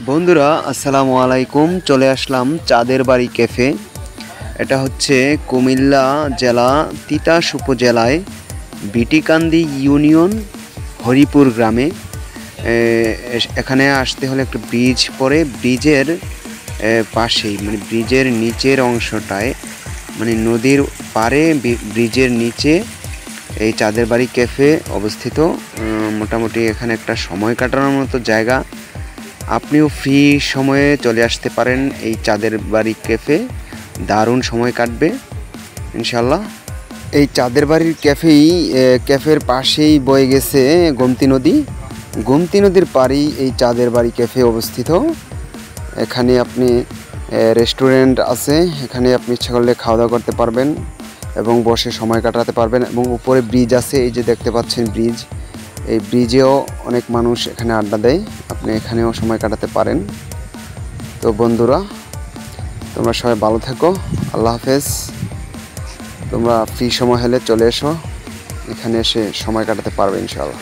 বন্ধুরা আসসালামু আলাইকুম। চলে আসলাম চাঁদের বাড়ি ক্যাফে। এটা হচ্ছে কুমিল্লা জেলা তিতাস উপজেলায় বিটিকান্দি ইউনিয়ন হরিপুর গ্রামে। এখানে আসতে হলে একটা ব্রিজ পড়ে, ব্রিজের পাশেই মানে ব্রিজের নিচের অংশটায়, মানে নদীর পাড়ে ব্রিজের নিচে এই চাঁদের বাড়ি ক্যাফে অবস্থিত। মোটামুটি এখানে একটা সময় কাটানোর মতো জায়গা। আপনিও ফ্রি সময়ে চলে আসতে পারেন এই চাঁদের বাড়ি ক্যাফে, দারুণ সময় কাটবে ইনশাল্লাহ। এই চাঁদের বাড়ির ক্যাফের পাশেই বয়ে গেছে গোমতী নদী। গোমতী নদীর পাড়েই এই চাঁদের বাড়ি ক্যাফে অবস্থিত। এখানে আপনি রেস্টুরেন্ট আছে, এখানে আপনি ইচ্ছা করলে খাওয়া দাওয়া করতে পারবেন এবং বসে সময় কাটাতে পারবেন। এবং উপরে ব্রিজ আছে, এই যে দেখতে পাচ্ছেন ব্রিজ, এই ব্রিজেও অনেক মানুষ এখানে আড্ডা দেয়, আপনি এখানেও সময় কাটাতে পারেন। তো বন্ধুরা, তোমরা সবাই ভালো থেকো, আল্লাহ হাফেজ। তোমরা ফ্রি সময় হলে চলে এসো, এখানে এসে সময় কাটাতে পারবে ইনশাআল্লাহ।